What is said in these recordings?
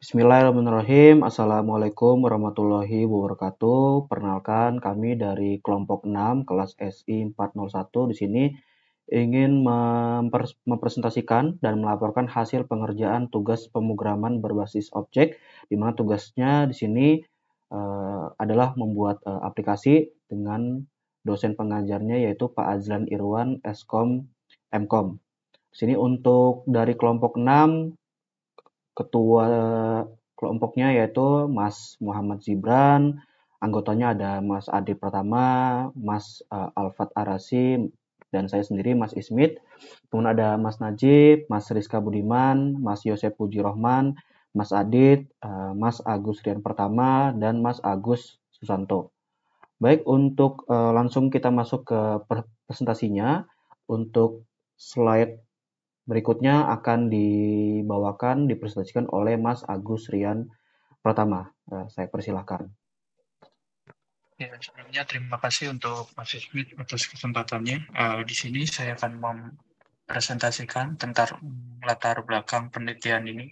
Bismillahirrahmanirrahim. Assalamualaikum warahmatullahi wabarakatuh. Perkenalkan, kami dari kelompok 6 kelas SI 401 di sini ingin mempresentasikan dan melaporkan hasil pengerjaan tugas pemrograman berbasis objek, di mana tugasnya di sini adalah membuat aplikasi dengan dosen pengajarnya yaitu Pak Azlan Irwan, Eskom, Mkom. Di sini untuk dari kelompok 6, ketua kelompoknya yaitu Mas Muhammad Zibran, anggotanya ada Mas Adi Pratama, Mas Alfat Arasi, dan saya sendiri Mas Ismit. Kemudian ada Mas Najib, Mas Rizka Budiman, Mas Yosep Puji Rohman, Mas Adit, Mas Agus Rian Pertama, dan Mas Agus Susanto. Baik, untuk langsung kita masuk ke presentasinya. Untuk slide berikutnya akan dipresentasikan oleh Mas Agus Rian Pratama. Saya persilahkan. Ya, sebelumnya terima kasih untuk Mas Ismit atas kesempatannya. Di sini saya akan mempresentasikan tentang latar belakang penelitian ini.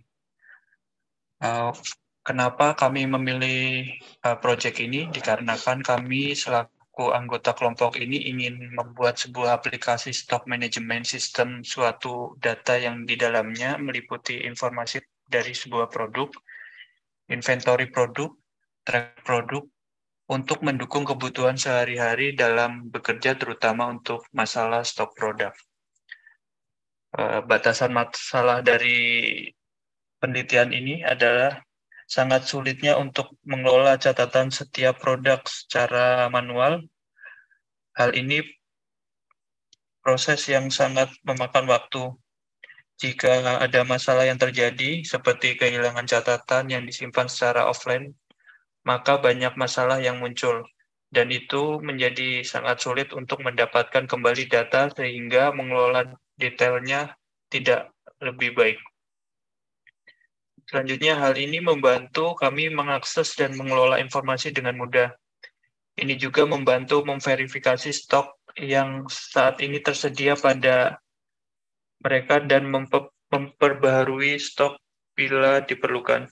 Kenapa kami memilih proyek ini? Dikarenakan kami selaku anggota kelompok ini ingin membuat sebuah aplikasi stock management system suatu data yang di dalamnya meliputi informasi dari sebuah produk, inventory produk, track produk, untuk mendukung kebutuhan sehari-hari dalam bekerja, terutama untuk masalah stok produk. Batasan masalah dari penelitian ini adalah sangat sulitnya untuk mengelola catatan setiap produk secara manual. Hal ini proses yang sangat memakan waktu. Jika ada masalah yang terjadi, seperti kehilangan catatan yang disimpan secara offline, maka banyak masalah yang muncul. Dan itu menjadi sangat sulit untuk mendapatkan kembali data sehingga mengelola detailnya tidak lebih baik. Selanjutnya, hal ini membantu kami mengakses dan mengelola informasi dengan mudah. Ini juga membantu memverifikasi stok yang saat ini tersedia pada mereka dan memperbaharui stok bila diperlukan.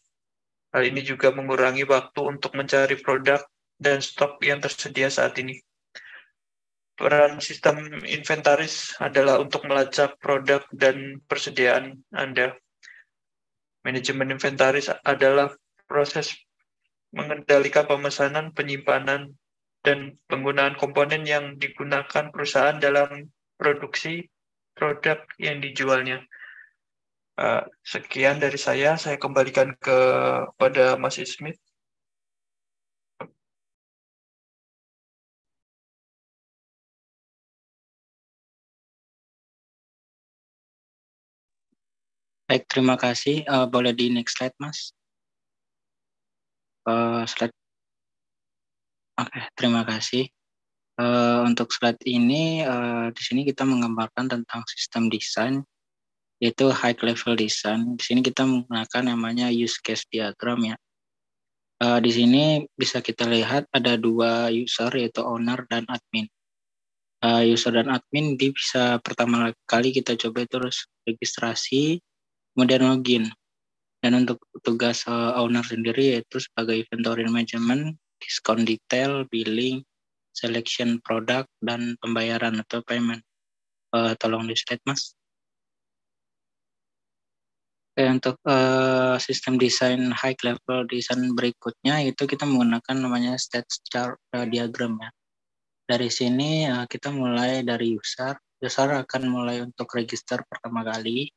Hal ini juga mengurangi waktu untuk mencari produk dan stok yang tersedia saat ini. Peran sistem inventaris adalah untuk melacak produk dan persediaan Anda. Manajemen inventaris adalah proses mengendalikan pemesanan, penyimpanan, dan penggunaan komponen yang digunakan perusahaan dalam produksi produk yang dijualnya. Sekian dari saya kembalikan kepada Mas Ismit. Baik, terima kasih. Boleh di next slide, Mas? Slide. Oke, terima kasih. Untuk slide ini, di sini kita menggambarkan tentang sistem desain, yaitu high level design. Di sini kita menggunakan namanya use case diagram ya. Di sini bisa kita lihat ada dua user, yaitu owner dan admin. User dan admin bisa pertama kali kita coba terus registrasi, kemudian login. Dan untuk tugas owner sendiri yaitu sebagai inventory management, discount detail, billing, selection product, dan pembayaran atau payment. Tolong di slide, Mas. Oke, untuk sistem desain high level design berikutnya itu kita menggunakan namanya state chart diagram ya. Dari sini kita mulai dari user. User akan mulai untuk register pertama kali.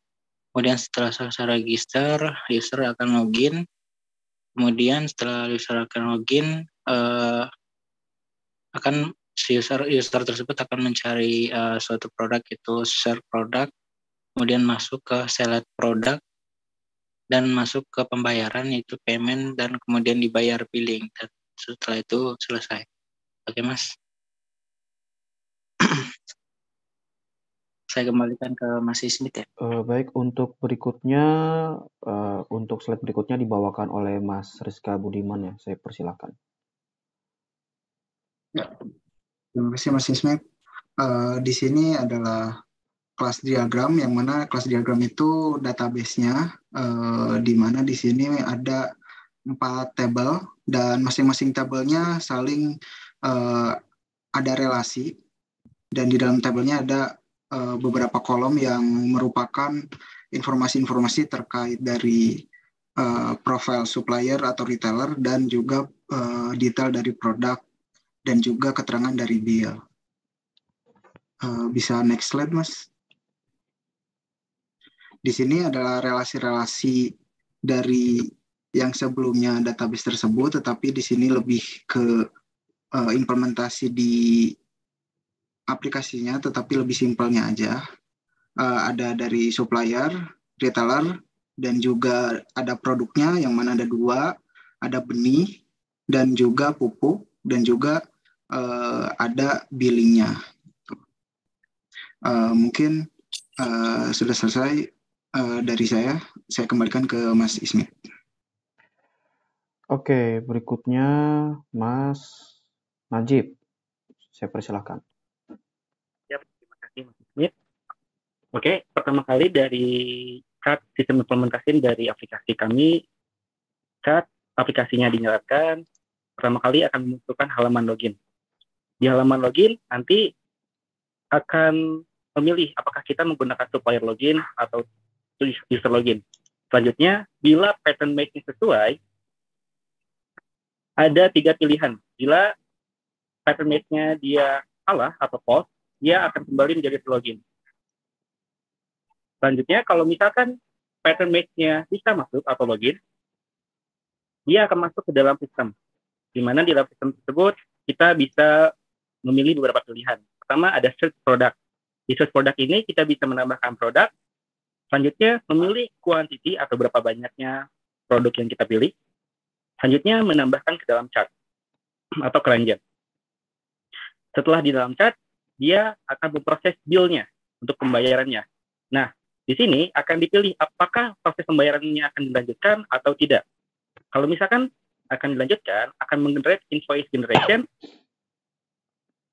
Kemudian setelah selesai register, user akan login. Kemudian setelah user akan login, user tersebut akan mencari suatu produk, itu share produk, kemudian masuk ke select produk, dan masuk ke pembayaran, yaitu payment, dan kemudian dibayar billing. Dan setelah itu selesai. Oke, Mas. Saya kembalikan ke Mas Ismit ya. Baik, untuk berikutnya, untuk slide berikutnya dibawakan oleh Mas Rizka Budiman ya. Saya persilakan. Ya, terima kasih Mas Ismet. Di sini adalah kelas diagram, yang mana kelas diagram itu database-nya, di mana di sini ada 4 tabel dan masing-masing tabelnya saling ada relasi, dan di dalam tabelnya ada beberapa kolom yang merupakan informasi-informasi terkait dari profil supplier atau retailer, dan juga detail dari produk, dan juga keterangan dari bill. Bisa next slide, Mas. Di sini adalah relasi-relasi dari yang sebelumnya database tersebut, tetapi di sini lebih ke implementasi di aplikasinya, tetapi lebih simpelnya aja. Ada dari supplier, retailer, dan juga ada produknya, yang mana ada 2, ada benih, dan juga pupuk, dan juga ada billingnya. Mungkin sudah selesai dari saya kembalikan ke Mas Ismit. Oke, berikutnya Mas Najib. Saya persilahkan. Ya, terima kasih Mas Ismit. Oke, pertama kali dari saat sistem implementasi dari aplikasi kami, saat aplikasinya dinyalakan, pertama kali akan memunculkan halaman login. Di halaman login nanti akan memilih apakah kita menggunakan supplier login atau user login. Selanjutnya, bila pattern matching sesuai, ada 3 pilihan. Bila pattern match-nya dia salah atau false, dia akan kembali menjadi login. Selanjutnya, kalau misalkan pattern match-nya bisa masuk atau login, dia akan masuk ke dalam sistem. Di mana di dalam sistem tersebut, kita bisa memilih beberapa pilihan. Pertama, ada search product. Di search product ini, kita bisa menambahkan produk. Selanjutnya, memilih quantity atau berapa banyaknya produk yang kita pilih. Selanjutnya, menambahkan ke dalam chart atau keranjang. Setelah di dalam chart, dia akan memproses bill-nya untuk pembayarannya. Nah, di sini akan dipilih apakah proses pembayarannya akan dilanjutkan atau tidak. Kalau misalkan akan dilanjutkan, akan meng-generate invoice generation,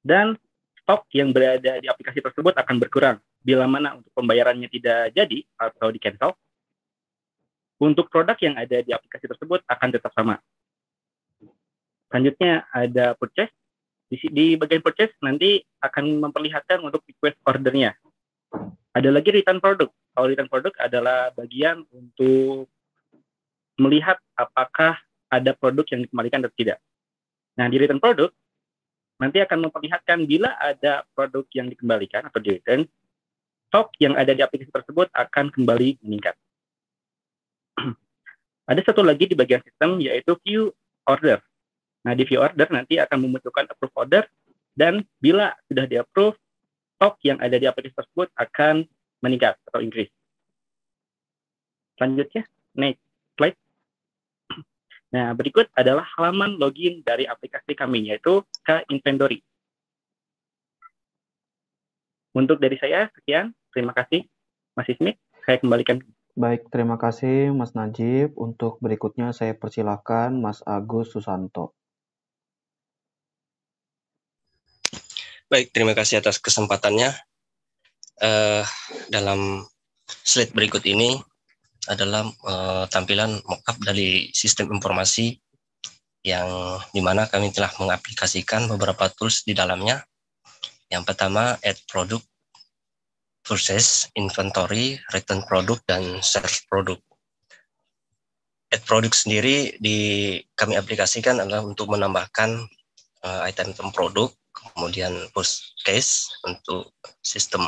dan stok yang berada di aplikasi tersebut akan berkurang. Bila mana untuk pembayarannya tidak jadi atau di-cancel, untuk produk yang ada di aplikasi tersebut akan tetap sama. Selanjutnya ada purchase. Di bagian purchase nanti akan memperlihatkan untuk request ordernya. Ada lagi return product. Kalau return product adalah bagian untuk melihat apakah ada produk yang dikembalikan atau tidak. Nah, di return product nanti akan memperlihatkan bila ada produk yang dikembalikan atau di return, stok yang ada di aplikasi tersebut akan kembali meningkat. Ada satu lagi di bagian sistem, yaitu view order. Nah, di view order nanti akan memunculkan approve order, dan bila sudah di-approve, stok yang ada di aplikasi tersebut akan meningkat atau increase. Selanjutnya, next slide. Nah, berikut adalah halaman login dari aplikasi kami, yaitu K-Inventory. Untuk dari saya, sekian. Terima kasih, Mas Ismit. Saya kembalikan. Baik, terima kasih Mas Najib. Untuk berikutnya saya persilakan Mas Agus Susanto. Baik, terima kasih atas kesempatannya. Dalam slide berikut ini adalah tampilan mockup dari sistem informasi yang dimana kami telah mengaplikasikan beberapa tools di dalamnya. Yang pertama, add product, purchase, inventory, return product, dan search product. Add product sendiri kami aplikasikan adalah untuk menambahkan item produk, kemudian push case untuk sistem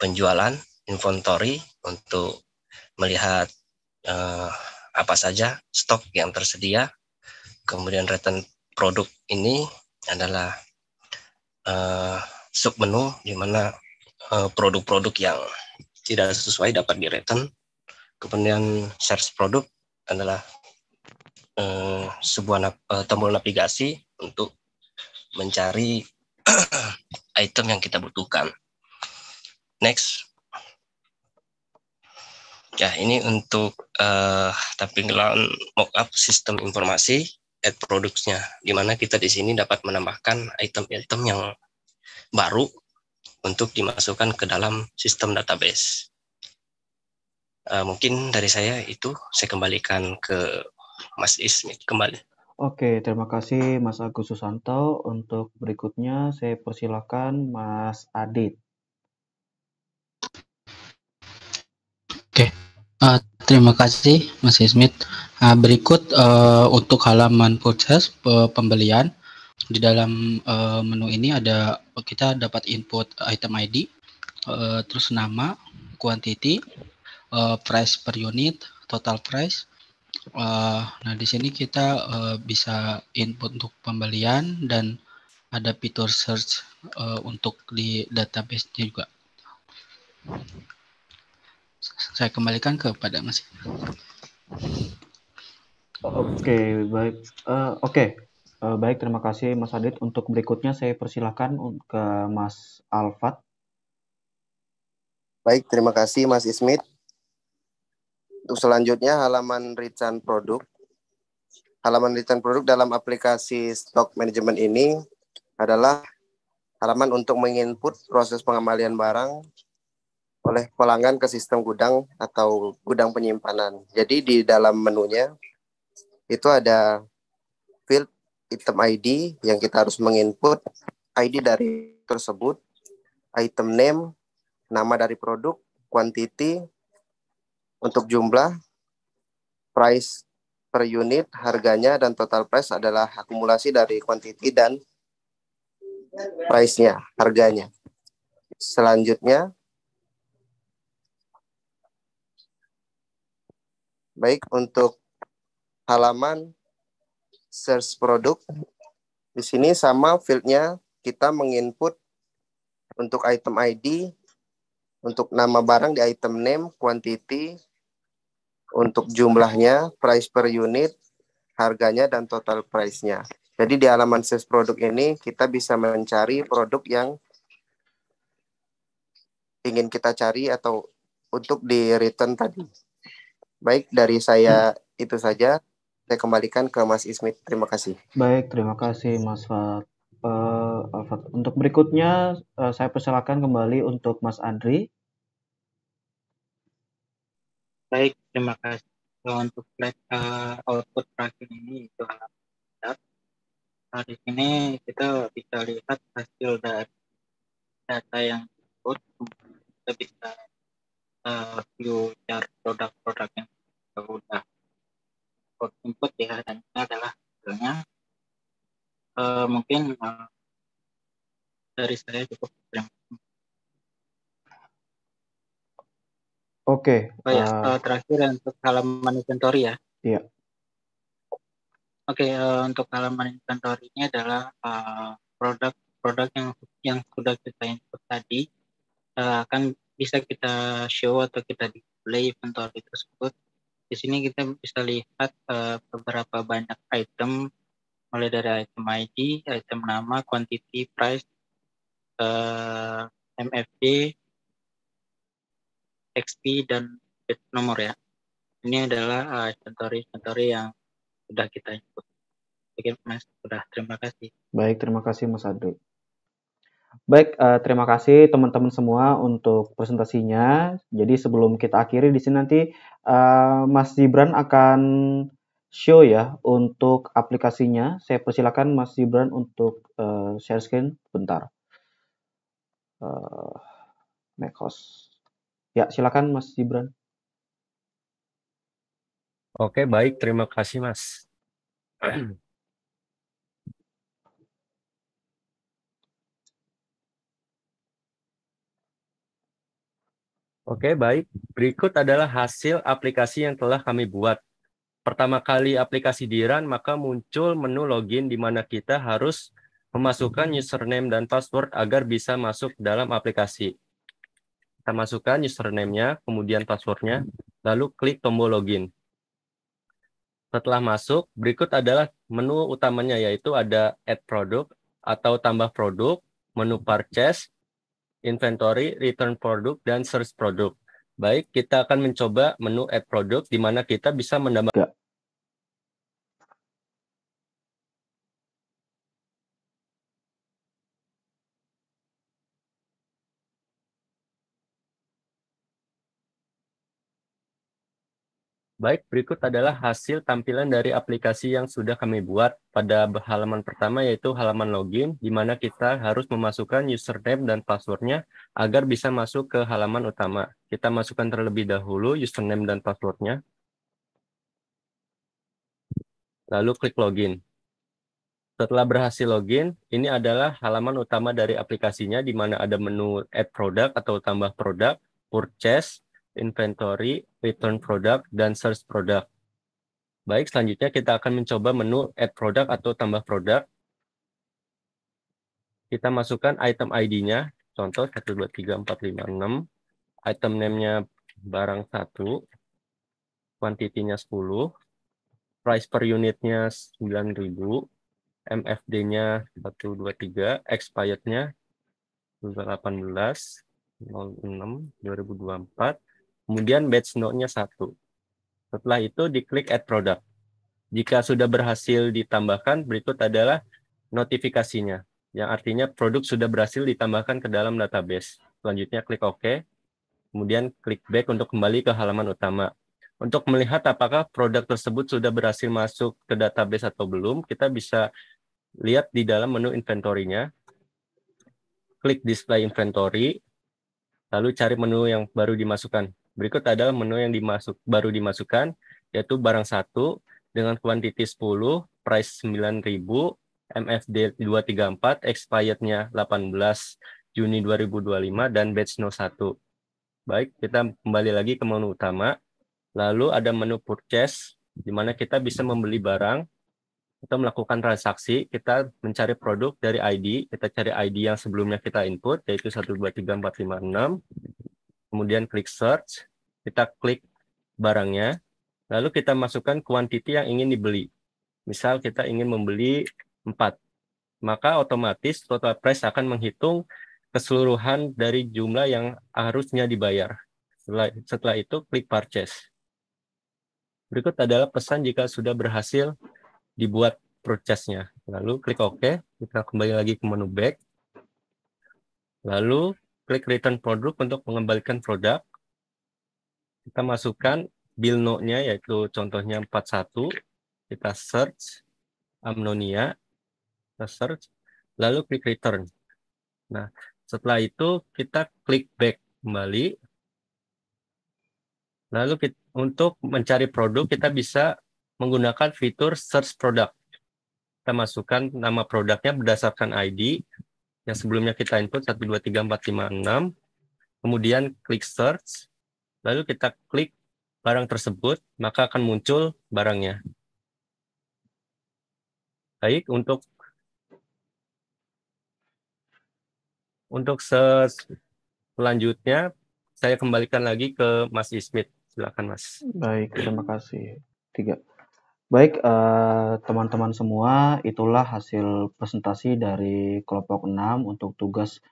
penjualan, inventory untuk melihat apa saja stok yang tersedia, kemudian return produk ini adalah submenu di mana produk-produk yang tidak sesuai dapat di-return. Kemudian search product adalah sebuah tombol navigasi untuk mencari item yang kita butuhkan. Next. Ya, ini untuk tampilan mockup sistem informasi add products-nya, di mana kita di sini dapat menambahkan item-item yang baru untuk dimasukkan ke dalam sistem database. Mungkin dari saya itu, saya kembalikan ke Mas Ismit kembali. Oke, terima kasih Mas Agus Susanto. Untuk berikutnya saya persilakan Mas Adit. Oke, terima kasih Mas Ismit. Berikut untuk halaman purchase pembelian. Di dalam menu ini kita dapat input item ID, terus nama, quantity, price per unit, total price. Nah, di sini kita bisa input untuk pembelian dan ada fitur search untuk di database juga. Saya kembalikan kepada Mas. Oke, baik. Baik, terima kasih Mas Adit. Untuk berikutnya saya persilakan ke Mas Alfat. Baik, terima kasih Mas Ismit. Untuk selanjutnya halaman return produk. Halaman return produk dalam aplikasi stock management ini adalah halaman untuk menginput proses pengembalian barang oleh pelanggan ke sistem gudang atau gudang penyimpanan. Jadi di dalam menunya itu ada field item ID yang kita harus menginput ID dari tersebut, item name, nama dari produk, quantity, untuk jumlah, price per unit, harganya, dan total price adalah akumulasi dari quantity dan price-nya, harganya. Selanjutnya, baik untuk halaman search produk, di sini sama field-nya kita menginput untuk item ID, untuk nama barang di item name, quantity, untuk jumlahnya, price per unit, harganya, dan total price-nya. Jadi di halaman search produk ini kita bisa mencari produk yang ingin kita cari atau untuk di return tadi. Baik, dari saya itu saja. Saya kembalikan ke Mas Ismit. Terima kasih. Baik, terima kasih Mas Alfat. Untuk berikutnya saya persilakan kembali untuk Mas Andri. Baik, terima kasih. Untuk output terakhir ini itu di sini kita bisa lihat hasil dari data yang input. Kita bisa view chart produk-produk yang sudah input ya, dan ini adalah hasilnya. Mungkin dari saya cukup. Terima kasih. Oke. Terakhir untuk halaman inventory ya. Iya. Oke, untuk halaman inventory ini adalah produk yang sudah kita input tadi akan bisa kita show atau kita display inventory tersebut. Di sini kita bisa lihat beberapa banyak item, mulai dari item ID, item nama, quantity, price, MFD, XP, dan nomor ya. Ini adalah inventory yang sudah kita input. Oke, Mas, sudah. Terima kasih. Baik, terima kasih Mas Adri. Baik, terima kasih teman-teman semua untuk presentasinya. Jadi sebelum kita akhiri di sini nanti Mas Gibran akan show ya untuk aplikasinya. Saya persilakan Mas Gibran untuk share screen bentar. Make host. Ya, silakan Mas Gibran. Oke, baik. Terima kasih, Mas. Oke, baik. Berikut adalah hasil aplikasi yang telah kami buat. Pertama kali aplikasi di-run, maka muncul menu login di mana kita harus memasukkan username dan password agar bisa masuk dalam aplikasi. Kita masukkan username-nya, kemudian password-nya, lalu klik tombol login. Setelah masuk, berikut adalah menu utamanya, yaitu ada add product atau tambah produk, menu purchase, inventory, return product, dan search product. Baik, kita akan mencoba menu add product, di mana kita bisa menambah. Baik, berikut adalah hasil tampilan dari aplikasi yang sudah kami buat pada halaman pertama, yaitu halaman login, di mana kita harus memasukkan username dan passwordnya agar bisa masuk ke halaman utama. Kita masukkan terlebih dahulu username dan passwordnya, lalu klik login. Setelah berhasil login, ini adalah halaman utama dari aplikasinya, di mana ada menu add product atau tambah produk, purchase, inventory, return product, dan search product. Baik, selanjutnya kita akan mencoba menu add product atau tambah produk. Kita masukkan item ID-nya, contoh 1, 2, 3, 4, 5, 6. Item name-nya barang 1, quantity-nya 10, price per unit-nya 9.000, MFD-nya 1, 2, 3, expired-nya 18/06/2024, kemudian batch note-nya 1. Setelah itu diklik add product. Jika sudah berhasil ditambahkan, berikut adalah notifikasinya, yang artinya produk sudah berhasil ditambahkan ke dalam database. Selanjutnya klik OK, kemudian klik back untuk kembali ke halaman utama. Untuk melihat apakah produk tersebut sudah berhasil masuk ke database atau belum, kita bisa lihat di dalam menu inventory-nya. Klik display inventory, lalu cari menu yang baru dimasukkan. Berikut adalah menu yang baru dimasukkan, yaitu barang 1 dengan quantity 10, price 9.000, MFD 234, expired-nya 18 Juni 2025, dan batch no 1. Baik, kita kembali lagi ke menu utama. Lalu ada menu purchase, di mana kita bisa membeli barang atau melakukan transaksi. Kita mencari produk dari ID, kita cari ID yang sebelumnya kita input, yaitu 1, 2, 3, 4, 5, 6. Kemudian klik search, kita klik barangnya, lalu kita masukkan quantity yang ingin dibeli. Misal kita ingin membeli 4, maka otomatis total price akan menghitung keseluruhan dari jumlah yang harusnya dibayar. Setelah itu klik purchase. Berikut adalah pesan jika sudah berhasil dibuat purchase-nya. Lalu klik OK, kita kembali lagi ke menu back. Lalu klik return product untuk mengembalikan produk. Kita masukkan bill note-nya, yaitu contohnya 41. Kita search ammonia, kita search, lalu klik return. Nah, setelah itu kita klik back kembali. Lalu untuk mencari produk, kita bisa menggunakan fitur search product. Kita masukkan nama produknya berdasarkan ID yang sebelumnya kita input 1, 2, 3, 4, 5, 6. Kemudian klik search, lalu kita klik barang tersebut, maka akan muncul barangnya. Baik, untuk selanjutnya saya kembalikan lagi ke Mas Ismit. Silakan, Mas. Baik, terima kasih. 3. Baik, teman-teman semua, itulah hasil presentasi dari kelompok 6 untuk tugas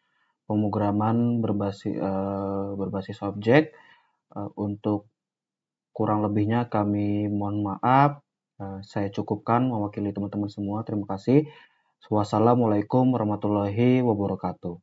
pemrograman berbasis objek. Untuk kurang lebihnya kami mohon maaf. Saya cukupkan mewakili teman-teman semua. Terima kasih. Wassalamualaikum warahmatullahi wabarakatuh.